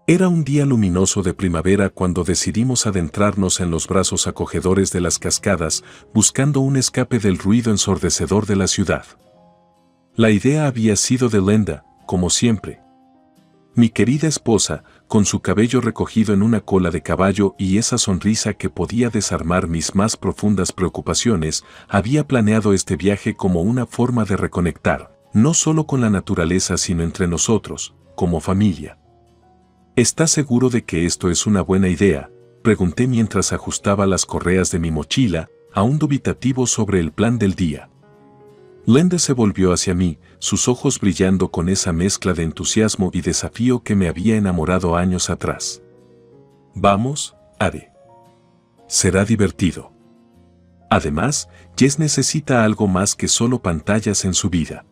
Era un día luminoso de primavera cuando decidimos adentrarnos en los brazos acogedores de las cascadas, buscando un escape del ruido ensordecedor de la ciudad. La idea había sido de Lenda, como siempre. Mi querida esposa, con su cabello recogido en una cola de caballo y esa sonrisa que podía desarmar mis más profundas preocupaciones, había planeado este viaje como una forma de reconectar, no solo con la naturaleza sino entre nosotros, como familia. ¿Estás seguro de que esto es una buena idea?, pregunté mientras ajustaba las correas de mi mochila, aún dubitativo sobre el plan del día. Lenda se volvió hacia mí, sus ojos brillando con esa mezcla de entusiasmo y desafío que me había enamorado años atrás. Vamos, Ade. Será divertido. Además, Jess necesita algo más que solo pantallas en su vida.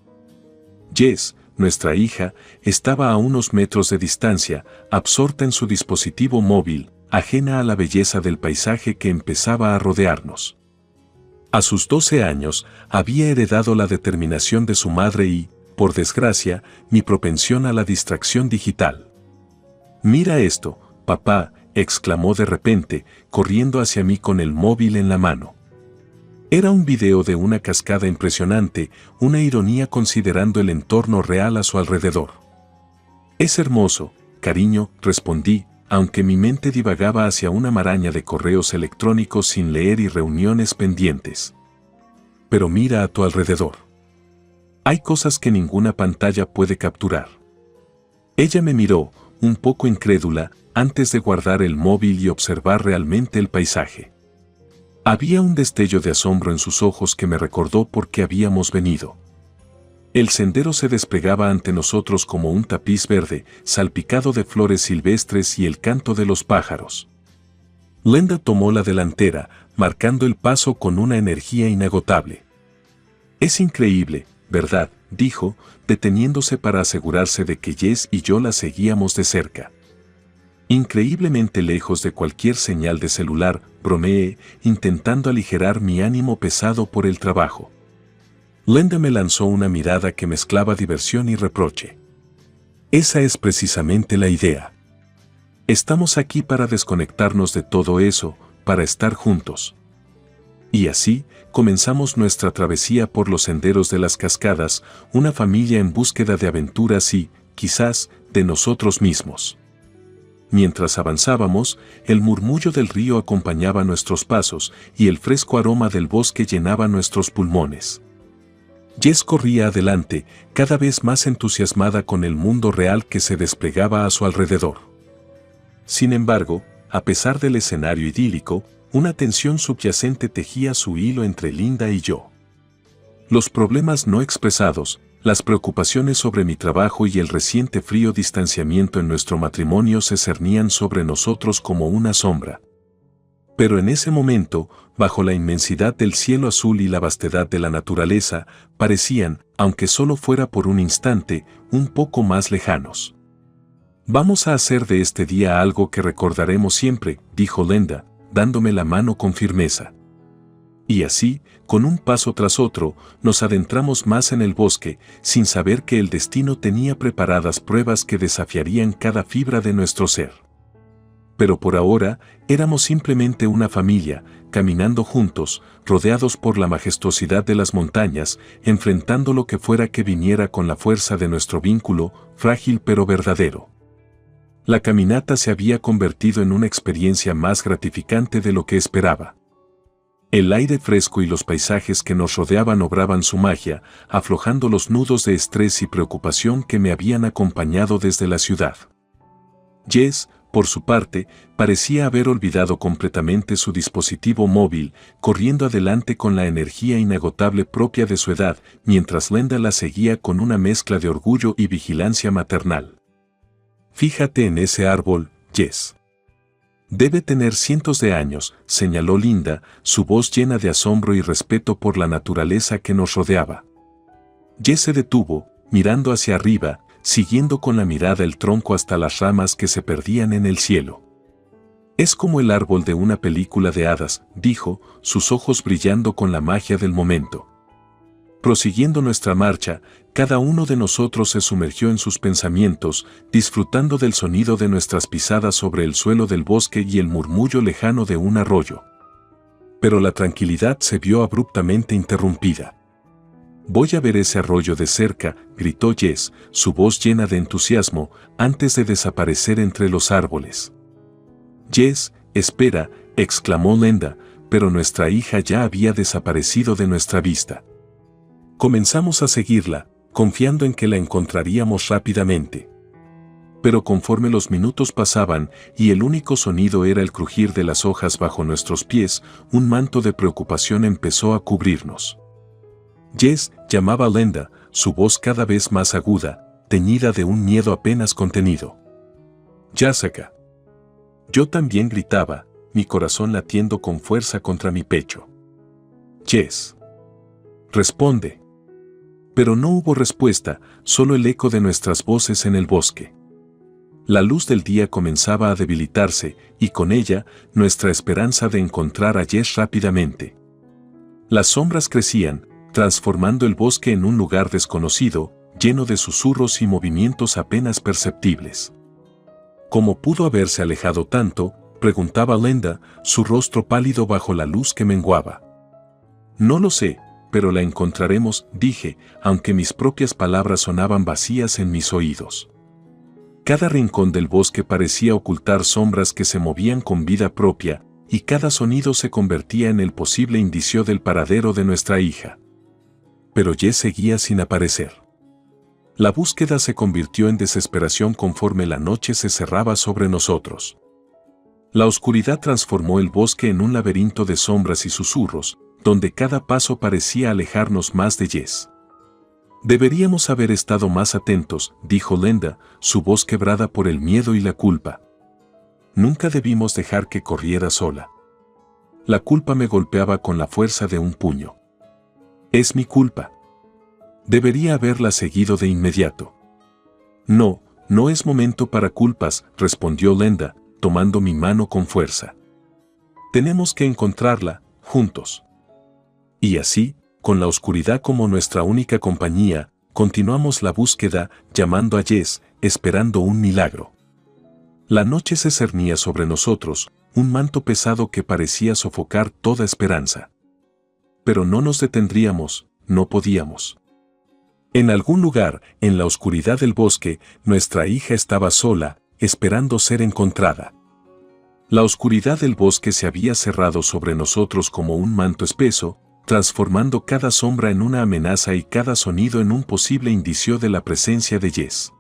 Jess, nuestra hija, estaba a unos metros de distancia, absorta en su dispositivo móvil, ajena a la belleza del paisaje que empezaba a rodearnos. A sus 12 años, había heredado la determinación de su madre y, por desgracia, mi propensión a la distracción digital. «Mira esto, papá», exclamó de repente, corriendo hacia mí con el móvil en la mano. Era un video de una cascada impresionante, una ironía considerando el entorno real a su alrededor. «Es hermoso, cariño», respondí, aunque mi mente divagaba hacia una maraña de correos electrónicos sin leer y reuniones pendientes. «Pero mira a tu alrededor. Hay cosas que ninguna pantalla puede capturar». Ella me miró, un poco incrédula, antes de guardar el móvil y observar realmente el paisaje. Había un destello de asombro en sus ojos que me recordó por qué habíamos venido. El sendero se desplegaba ante nosotros como un tapiz verde, salpicado de flores silvestres y el canto de los pájaros. Lenda tomó la delantera, marcando el paso con una energía inagotable. «Es increíble, ¿verdad?», dijo, deteniéndose para asegurarse de que Jess y yo la seguíamos de cerca. «Increíblemente lejos de cualquier señal de celular», bromeé, intentando aligerar mi ánimo pesado por el trabajo. Lenda me lanzó una mirada que mezclaba diversión y reproche. «Esa es precisamente la idea. Estamos aquí para desconectarnos de todo eso, para estar juntos». Y así, comenzamos nuestra travesía por los senderos de las cascadas, una familia en búsqueda de aventuras y, quizás, de nosotros mismos. Mientras avanzábamos, el murmullo del río acompañaba nuestros pasos y el fresco aroma del bosque llenaba nuestros pulmones. Jess corría adelante, cada vez más entusiasmada con el mundo real que se desplegaba a su alrededor. Sin embargo, a pesar del escenario idílico, una tensión subyacente tejía su hilo entre Linda y yo. Los problemas no expresados, las preocupaciones sobre mi trabajo y el reciente frío distanciamiento en nuestro matrimonio se cernían sobre nosotros como una sombra. Pero en ese momento, bajo la inmensidad del cielo azul y la vastedad de la naturaleza, parecían, aunque solo fuera por un instante, un poco más lejanos. «Vamos a hacer de este día algo que recordaremos siempre», dijo Lenda, dándome la mano con firmeza. Y así, con un paso tras otro, nos adentramos más en el bosque, sin saber que el destino tenía preparadas pruebas que desafiarían cada fibra de nuestro ser. Pero por ahora, éramos simplemente una familia, caminando juntos, rodeados por la majestuosidad de las montañas, enfrentando lo que fuera que viniera con la fuerza de nuestro vínculo, frágil pero verdadero. La caminata se había convertido en una experiencia más gratificante de lo que esperaba. El aire fresco y los paisajes que nos rodeaban obraban su magia, aflojando los nudos de estrés y preocupación que me habían acompañado desde la ciudad. Jess, por su parte, parecía haber olvidado completamente su dispositivo móvil, corriendo adelante con la energía inagotable propia de su edad, mientras Lenda la seguía con una mezcla de orgullo y vigilancia maternal. «Fíjate en ese árbol, Jess. Debe tener cientos de años», señaló Linda, su voz llena de asombro y respeto por la naturaleza que nos rodeaba. Jess se detuvo, mirando hacia arriba, siguiendo con la mirada el tronco hasta las ramas que se perdían en el cielo. «Es como el árbol de una película de hadas», dijo, sus ojos brillando con la magia del momento. Prosiguiendo nuestra marcha, cada uno de nosotros se sumergió en sus pensamientos, disfrutando del sonido de nuestras pisadas sobre el suelo del bosque y el murmullo lejano de un arroyo. Pero la tranquilidad se vio abruptamente interrumpida. «Voy a ver ese arroyo de cerca», gritó Jess, su voz llena de entusiasmo, antes de desaparecer entre los árboles. «Jess, espera», exclamó Lenda, pero nuestra hija ya había desaparecido de nuestra vista. Comenzamos a seguirla, confiando en que la encontraríamos rápidamente. Pero conforme los minutos pasaban y el único sonido era el crujir de las hojas bajo nuestros pies, un manto de preocupación empezó a cubrirnos. Jess llamaba a Lenda, su voz cada vez más aguda, teñida de un miedo apenas contenido. «Jessica». Yo también gritaba, mi corazón latiendo con fuerza contra mi pecho. «Jess. Responde». Pero no hubo respuesta, solo el eco de nuestras voces en el bosque. La luz del día comenzaba a debilitarse, y con ella, nuestra esperanza de encontrar a Jess rápidamente. Las sombras crecían, transformando el bosque en un lugar desconocido, lleno de susurros y movimientos apenas perceptibles. ¿Cómo pudo haberse alejado tanto?, preguntaba Lenda, su rostro pálido bajo la luz que menguaba. «No lo sé, pero la encontraremos», dije, aunque mis propias palabras sonaban vacías en mis oídos. Cada rincón del bosque parecía ocultar sombras que se movían con vida propia, y cada sonido se convertía en el posible indicio del paradero de nuestra hija. Pero Jess seguía sin aparecer. La búsqueda se convirtió en desesperación conforme la noche se cerraba sobre nosotros. La oscuridad transformó el bosque en un laberinto de sombras y susurros, donde cada paso parecía alejarnos más de Jess. «Deberíamos haber estado más atentos», dijo Lenda, su voz quebrada por el miedo y la culpa. «Nunca debimos dejar que corriera sola». La culpa me golpeaba con la fuerza de un puño. «Es mi culpa. Debería haberla seguido de inmediato». «No, no es momento para culpas», respondió Lenda, tomando mi mano con fuerza. «Tenemos que encontrarla, juntos». Y así, con la oscuridad como nuestra única compañía, continuamos la búsqueda, llamando a Jess, esperando un milagro. La noche se cernía sobre nosotros, un manto pesado que parecía sofocar toda esperanza. Pero no nos detendríamos, no podíamos. En algún lugar, en la oscuridad del bosque, nuestra hija estaba sola, esperando ser encontrada. La oscuridad del bosque se había cerrado sobre nosotros como un manto espeso, transformando cada sombra en una amenaza y cada sonido en un posible indicio de la presencia de Jess.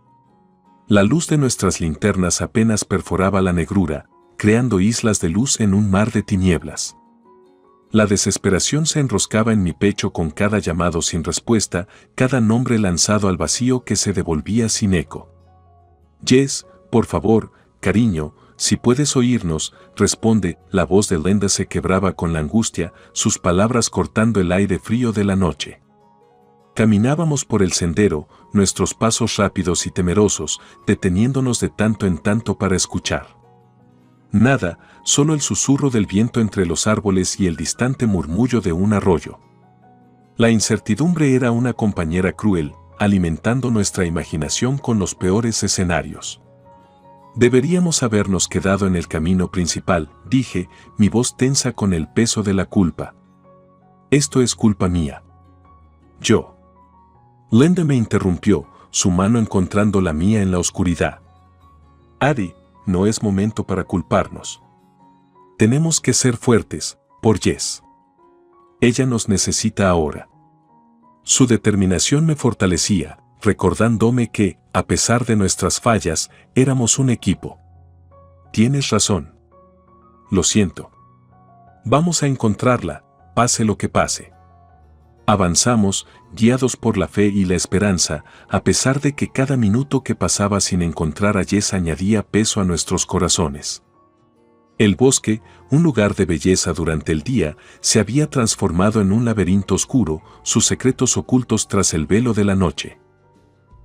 La luz de nuestras linternas apenas perforaba la negrura, creando islas de luz en un mar de tinieblas. La desesperación se enroscaba en mi pecho con cada llamado sin respuesta, cada nombre lanzado al vacío que se devolvía sin eco. «Jess, por favor, cariño, si puedes oírnos, responde», la voz de Lenda se quebraba con la angustia, sus palabras cortando el aire frío de la noche. Caminábamos por el sendero, nuestros pasos rápidos y temerosos, deteniéndonos de tanto en tanto para escuchar. Nada, solo el susurro del viento entre los árboles y el distante murmullo de un arroyo. La incertidumbre era una compañera cruel, alimentando nuestra imaginación con los peores escenarios. «Deberíamos habernos quedado en el camino principal», dije, mi voz tensa con el peso de la culpa. «Esto es culpa mía». «Yo». Lenda me interrumpió, su mano encontrando la mía en la oscuridad. «Ari, no es momento para culparnos. Tenemos que ser fuertes, por Jess. Ella nos necesita ahora». Su determinación me fortalecía, recordándome que, a pesar de nuestras fallas, éramos un equipo. «Tienes razón. Lo siento. Vamos a encontrarla, pase lo que pase». Avanzamos, guiados por la fe y la esperanza, a pesar de que cada minuto que pasaba sin encontrar a Jess añadía peso a nuestros corazones. El bosque, un lugar de belleza durante el día, se había transformado en un laberinto oscuro, sus secretos ocultos tras el velo de la noche.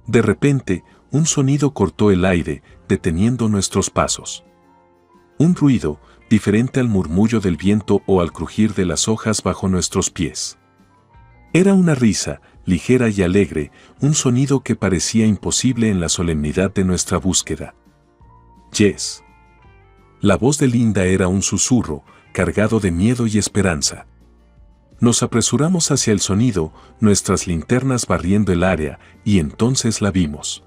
De repente, un sonido cortó el aire, deteniendo nuestros pasos. Un ruido, diferente al murmullo del viento o al crujir de las hojas bajo nuestros pies. Era una risa, ligera y alegre, un sonido que parecía imposible en la solemnidad de nuestra búsqueda. Jess. La voz de Linda era un susurro, cargado de miedo y esperanza. Nos apresuramos hacia el sonido, nuestras linternas barriendo el área, y entonces la vimos.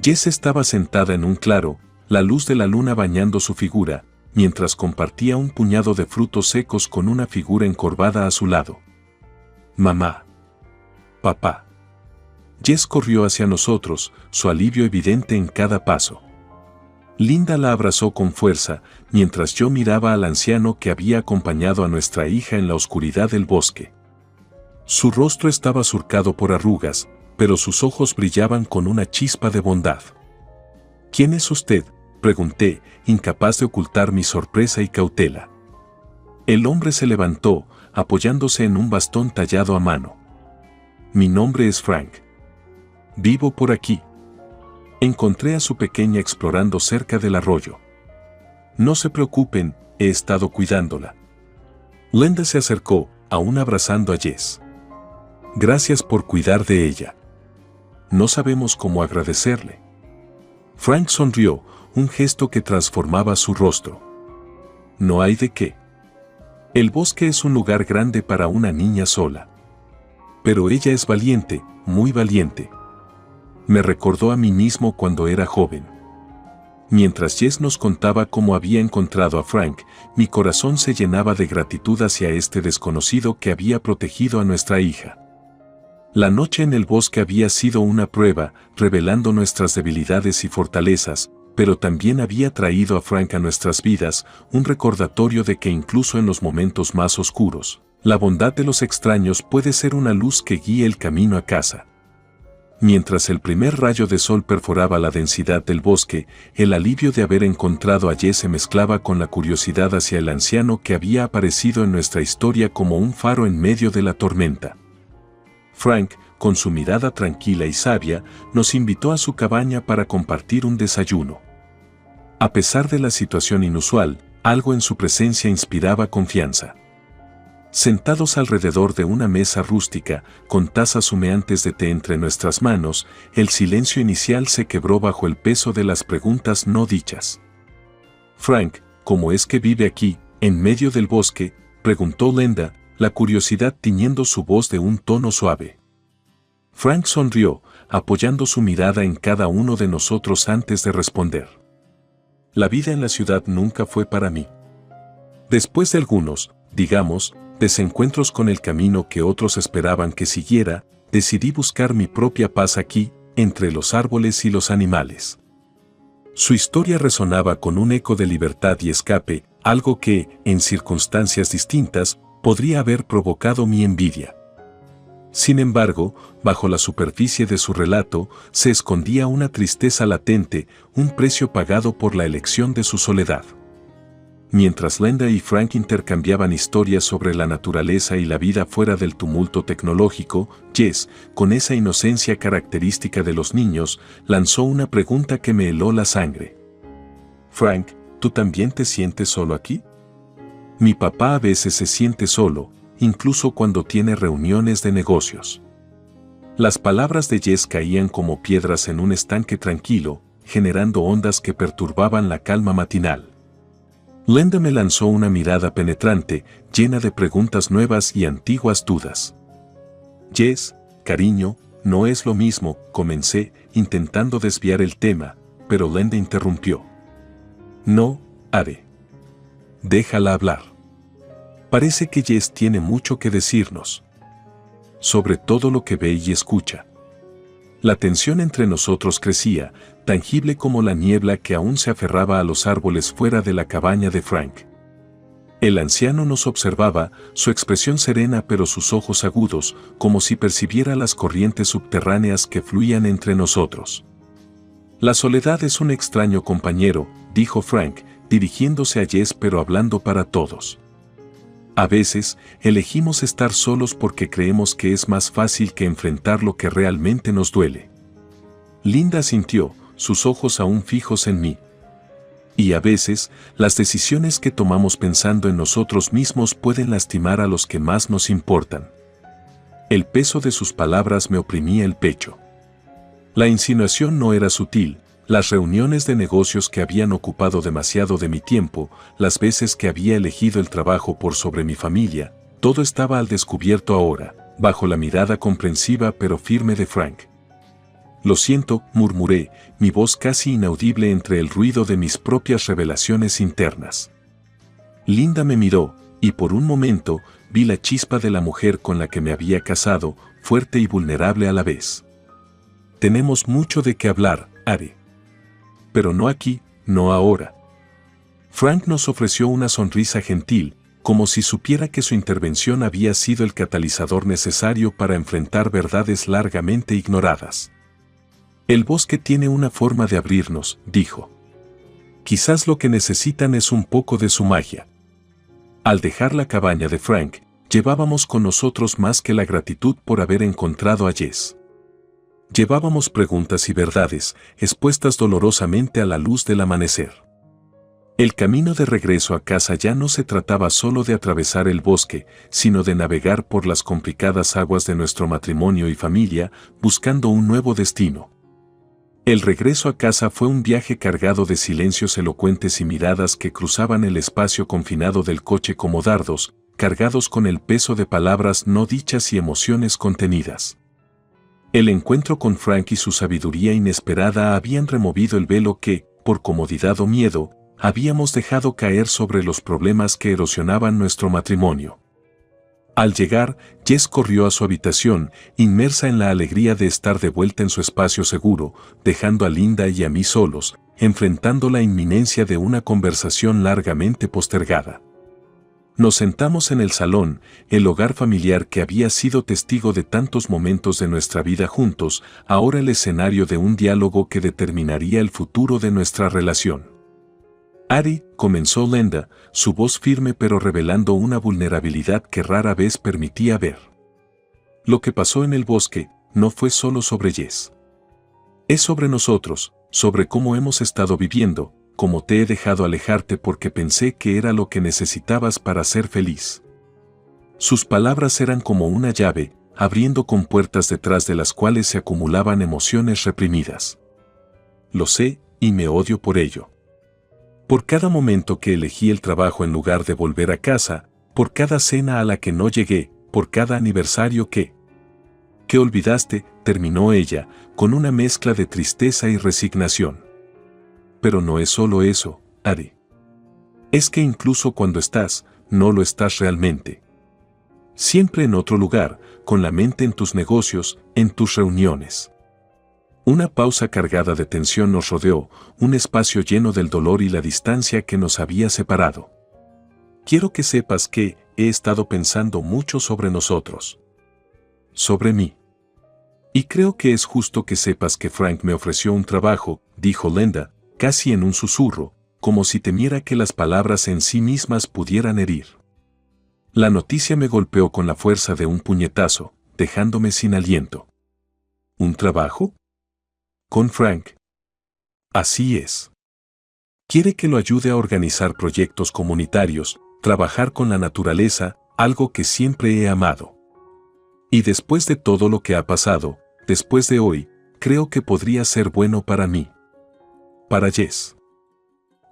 Jess estaba sentada en un claro, la luz de la luna bañando su figura, mientras compartía un puñado de frutos secos con una figura encorvada a su lado. Mamá. Papá. Jess corrió hacia nosotros, su alivio evidente en cada paso. Linda la abrazó con fuerza, mientras yo miraba al anciano que había acompañado a nuestra hija en la oscuridad del bosque. Su rostro estaba surcado por arrugas, pero sus ojos brillaban con una chispa de bondad. ¿Quién es usted?, pregunté, incapaz de ocultar mi sorpresa y cautela. El hombre se levantó, apoyándose en un bastón tallado a mano. Mi nombre es Frank. Vivo por aquí. Encontré a su pequeña explorando cerca del arroyo. No se preocupen, he estado cuidándola. Linda se acercó, aún abrazando a Jess. Gracias por cuidar de ella. No sabemos cómo agradecerle. Frank sonrió, un gesto que transformaba su rostro. No hay de qué. El bosque es un lugar grande para una niña sola. Pero ella es valiente, muy valiente. Me recordó a mí mismo cuando era joven. Mientras Jess nos contaba cómo había encontrado a Frank, mi corazón se llenaba de gratitud hacia este desconocido que había protegido a nuestra hija. La noche en el bosque había sido una prueba, revelando nuestras debilidades y fortalezas, pero también había traído a Frank a nuestras vidas, un recordatorio de que incluso en los momentos más oscuros, la bondad de los extraños puede ser una luz que guíe el camino a casa. Mientras el primer rayo de sol perforaba la densidad del bosque, el alivio de haber encontrado a Jess se mezclaba con la curiosidad hacia el anciano que había aparecido en nuestra historia como un faro en medio de la tormenta. Frank, con su mirada tranquila y sabia, nos invitó a su cabaña para compartir un desayuno. A pesar de la situación inusual, algo en su presencia inspiraba confianza. Sentados alrededor de una mesa rústica, con tazas humeantes de té entre nuestras manos, el silencio inicial se quebró bajo el peso de las preguntas no dichas. Frank, ¿cómo es que vive aquí, en medio del bosque?, preguntó Linda, la curiosidad tiñendo su voz de un tono suave. Frank sonrió, apoyando su mirada en cada uno de nosotros antes de responder. La vida en la ciudad nunca fue para mí. Después de algunos, digamos, desencuentros con el camino que otros esperaban que siguiera, decidí buscar mi propia paz aquí, entre los árboles y los animales. Su historia resonaba con un eco de libertad y escape, algo que, en circunstancias distintas, podría haber provocado mi envidia. Sin embargo, bajo la superficie de su relato, se escondía una tristeza latente, un precio pagado por la elección de su soledad. Mientras Linda y Frank intercambiaban historias sobre la naturaleza y la vida fuera del tumulto tecnológico, Jess, con esa inocencia característica de los niños, lanzó una pregunta que me heló la sangre. Frank, ¿tú también te sientes solo aquí? Mi papá a veces se siente solo, incluso cuando tiene reuniones de negocios. Las palabras de Jess caían como piedras en un estanque tranquilo, generando ondas que perturbaban la calma matinal. Linda me lanzó una mirada penetrante, llena de preguntas nuevas y antiguas dudas. Jess, cariño, no es lo mismo, comencé, intentando desviar el tema, pero Linda interrumpió. No, haré. Déjala hablar. Parece que Jess tiene mucho que decirnos. Sobre todo lo que ve y escucha. La tensión entre nosotros crecía, tangible como la niebla que aún se aferraba a los árboles fuera de la cabaña de Frank. El anciano nos observaba, su expresión serena pero sus ojos agudos, como si percibiera las corrientes subterráneas que fluían entre nosotros. La soledad es un extraño compañero, dijo Frank, dirigiéndose a Jess pero hablando para todos. A veces, elegimos estar solos porque creemos que es más fácil que enfrentar lo que realmente nos duele. Linda asintió, sus ojos aún fijos en mí. Y a veces, las decisiones que tomamos pensando en nosotros mismos pueden lastimar a los que más nos importan. El peso de sus palabras me oprimía el pecho. La insinuación no era sutil. Las reuniones de negocios que habían ocupado demasiado de mi tiempo, las veces que había elegido el trabajo por sobre mi familia, todo estaba al descubierto ahora, bajo la mirada comprensiva pero firme de Frank. Lo siento, murmuré, mi voz casi inaudible entre el ruido de mis propias revelaciones internas. Linda me miró, y por un momento vi la chispa de la mujer con la que me había casado, fuerte y vulnerable a la vez. Tenemos mucho de qué hablar, Ari. Pero no aquí, no ahora. Frank nos ofreció una sonrisa gentil, como si supiera que su intervención había sido el catalizador necesario para enfrentar verdades largamente ignoradas. El bosque tiene una forma de abrirnos, dijo. Quizás lo que necesitan es un poco de su magia. Al dejar la cabaña de Frank, llevábamos con nosotros más que la gratitud por haber encontrado a Jess. Llevábamos preguntas y verdades, expuestas dolorosamente a la luz del amanecer. El camino de regreso a casa ya no se trataba solo de atravesar el bosque, sino de navegar por las complicadas aguas de nuestro matrimonio y familia, buscando un nuevo destino. El regreso a casa fue un viaje cargado de silencios elocuentes y miradas que cruzaban el espacio confinado del coche como dardos, cargados con el peso de palabras no dichas y emociones contenidas. El encuentro con Frank y su sabiduría inesperada habían removido el velo que, por comodidad o miedo, habíamos dejado caer sobre los problemas que erosionaban nuestro matrimonio. Al llegar, Jess corrió a su habitación, inmersa en la alegría de estar de vuelta en su espacio seguro, dejando a Linda y a mí solos, enfrentando la inminencia de una conversación largamente postergada. Nos sentamos en el salón, el hogar familiar que había sido testigo de tantos momentos de nuestra vida juntos, ahora el escenario de un diálogo que determinaría el futuro de nuestra relación. Ari, comenzó Linda, su voz firme pero revelando una vulnerabilidad que rara vez permitía ver. Lo que pasó en el bosque no fue solo sobre Jess. Es sobre nosotros, sobre cómo hemos estado viviendo, cómo te he dejado alejarte porque pensé que era lo que necesitabas para ser feliz. Sus palabras eran como una llave, abriendo compuertas detrás de las cuales se acumulaban emociones reprimidas. Lo sé, y me odio por ello. Por cada momento que elegí el trabajo en lugar de volver a casa, por cada cena a la que no llegué, por cada aniversario que olvidaste, terminó ella, con una mezcla de tristeza y resignación. Pero no es solo eso, Ari. Es que incluso cuando estás, no lo estás realmente. Siempre en otro lugar, con la mente en tus negocios, en tus reuniones. Una pausa cargada de tensión nos rodeó, un espacio lleno del dolor y la distancia que nos había separado. Quiero que sepas que he estado pensando mucho sobre nosotros. Sobre mí. Y creo que es justo que sepas que Frank me ofreció un trabajo, dijo Linda, casi en un susurro, como si temiera que las palabras en sí mismas pudieran herir. La noticia me golpeó con la fuerza de un puñetazo, dejándome sin aliento. ¿Un trabajo? Con Frank. Así es. Quiere que lo ayude a organizar proyectos comunitarios, trabajar con la naturaleza, algo que siempre he amado. Y después de todo lo que ha pasado, después de hoy, creo que podría ser bueno para mí. Para Jess.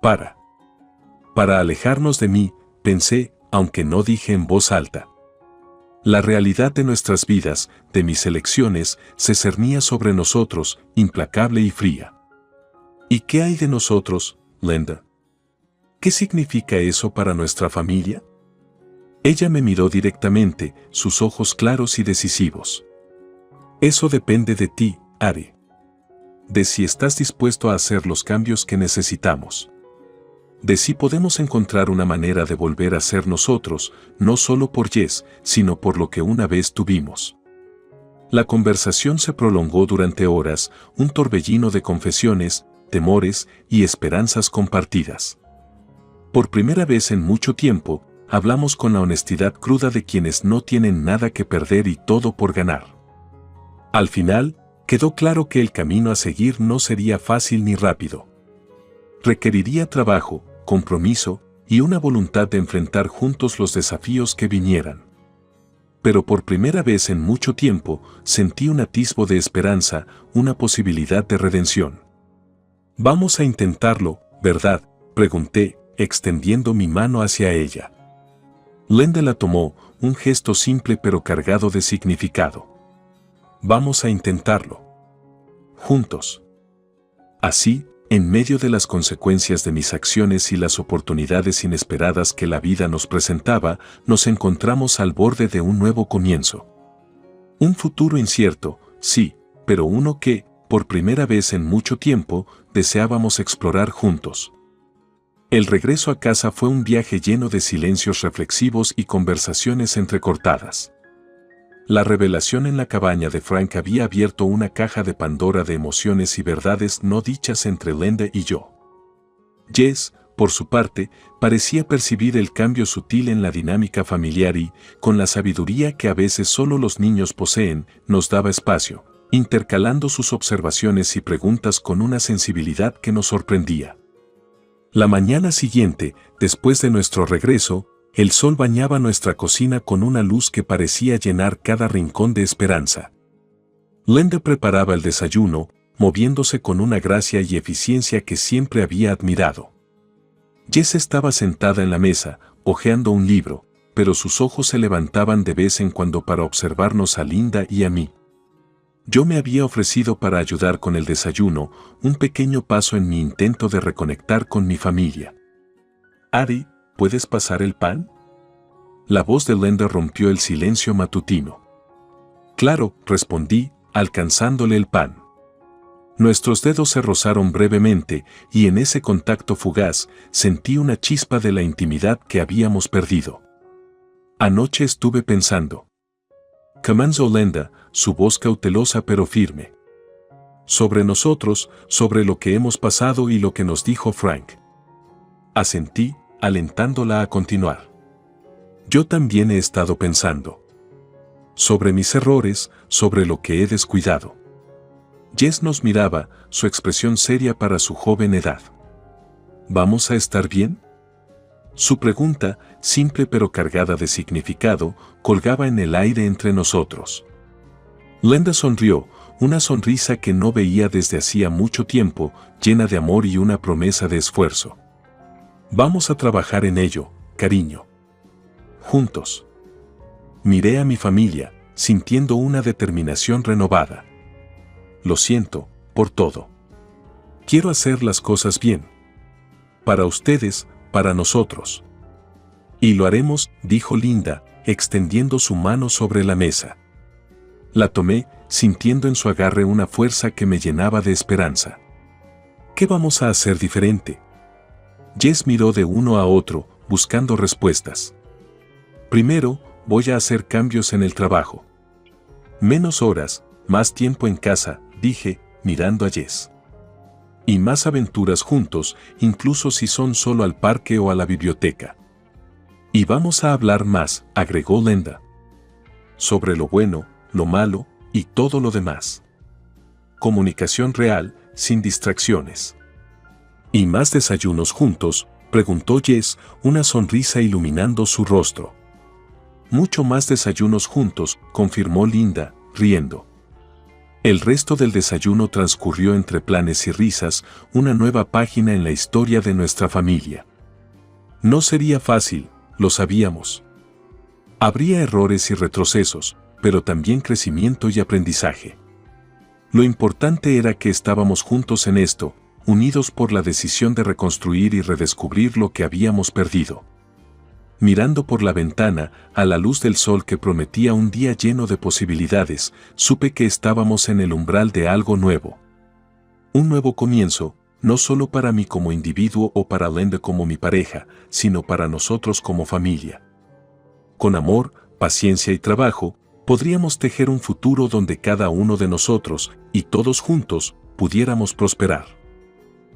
Para alejarnos de mí, pensé, aunque no dije en voz alta. La realidad de nuestras vidas, de mis elecciones, se cernía sobre nosotros, implacable y fría. ¿Y qué hay de nosotros, Linda? ¿Qué significa eso para nuestra familia? Ella me miró directamente, sus ojos claros y decisivos. Eso depende de ti, Ari. De si estás dispuesto a hacer los cambios que necesitamos. De si podemos encontrar una manera de volver a ser nosotros, no solo por Jess, sino por lo que una vez tuvimos. La conversación se prolongó durante horas, un torbellino de confesiones, temores y esperanzas compartidas. Por primera vez en mucho tiempo, hablamos con la honestidad cruda de quienes no tienen nada que perder y todo por ganar. Al final, quedó claro que el camino a seguir no sería fácil ni rápido. Requeriría trabajo, compromiso y una voluntad de enfrentar juntos los desafíos que vinieran. pero por primera vez en mucho tiempo sentí un atisbo de esperanza, una posibilidad de redención. «Vamos a intentarlo, ¿verdad?», pregunté, extendiendo mi mano hacia ella. Linda la tomó, un gesto simple pero cargado de significado. «Vamos a intentarlo. Juntos». Así, en medio de las consecuencias de mis acciones y las oportunidades inesperadas que la vida nos presentaba, nos encontramos al borde de un nuevo comienzo. Un futuro incierto, sí, pero uno que, por primera vez en mucho tiempo, deseábamos explorar juntos. El regreso a casa fue un viaje lleno de silencios reflexivos y conversaciones entrecortadas. La revelación en la cabaña de Frank había abierto una caja de Pandora de emociones y verdades no dichas entre Linda y yo. Jess, por su parte, parecía percibir el cambio sutil en la dinámica familiar y, con la sabiduría que a veces solo los niños poseen, nos daba espacio, intercalando sus observaciones y preguntas con una sensibilidad que nos sorprendía. La mañana siguiente, después de nuestro regreso, el sol bañaba nuestra cocina con una luz que parecía llenar cada rincón de esperanza. Linda preparaba el desayuno, moviéndose con una gracia y eficiencia que siempre había admirado. Jess estaba sentada en la mesa, hojeando un libro, pero sus ojos se levantaban de vez en cuando para observarnos a Linda y a mí. Yo me había ofrecido para ayudar con el desayuno, un pequeño paso en mi intento de reconectar con mi familia. «Ari, ¿puedes pasar el pan?». La voz de Linda rompió el silencio matutino. «Claro», respondí, alcanzándole el pan. Nuestros dedos se rozaron brevemente y en ese contacto fugaz sentí una chispa de la intimidad que habíamos perdido. «Anoche estuve pensando», comenzó Linda, su voz cautelosa pero firme. «Sobre nosotros, sobre lo que hemos pasado y lo que nos dijo Frank». Asentí, alentándola a continuar. «Yo también he estado pensando. Sobre mis errores, sobre lo que he descuidado». Jess nos miraba, su expresión seria para su joven edad. «¿Vamos a estar bien?». Su pregunta, simple pero cargada de significado, colgaba en el aire entre nosotros. Linda sonrió, una sonrisa que no veía desde hacía mucho tiempo, llena de amor y una promesa de esfuerzo. «Vamos a trabajar en ello, cariño. Juntos». Miré a mi familia, sintiendo una determinación renovada. «Lo siento, por todo. Quiero hacer las cosas bien. Para ustedes, para nosotros». «Y lo haremos», dijo Linda, extendiendo su mano sobre la mesa. La tomé, sintiendo en su agarre una fuerza que me llenaba de esperanza. «¿Qué vamos a hacer diferente?». Jess miró de uno a otro, buscando respuestas. «Primero, voy a hacer cambios en el trabajo. Menos horas, más tiempo en casa», dije, mirando a Jess. «Y más aventuras juntos, incluso si son solo al parque o a la biblioteca». «Y vamos a hablar más», agregó Linda. «Sobre lo bueno, lo malo y todo lo demás. Comunicación real, sin distracciones». «¿Y más desayunos juntos?», preguntó Jess, una sonrisa iluminando su rostro. «Mucho más desayunos juntos», confirmó Linda, riendo. El resto del desayuno transcurrió entre planes y risas, una nueva página en la historia de nuestra familia. No sería fácil, lo sabíamos. Habría errores y retrocesos, pero también crecimiento y aprendizaje. Lo importante era que estábamos juntos en esto, unidos por la decisión de reconstruir y redescubrir lo que habíamos perdido. Mirando por la ventana, a la luz del sol que prometía un día lleno de posibilidades, supe que estábamos en el umbral de algo nuevo. Un nuevo comienzo, no solo para mí como individuo o para Linda como mi pareja, sino para nosotros como familia. Con amor, paciencia y trabajo, podríamos tejer un futuro donde cada uno de nosotros, y todos juntos, pudiéramos prosperar.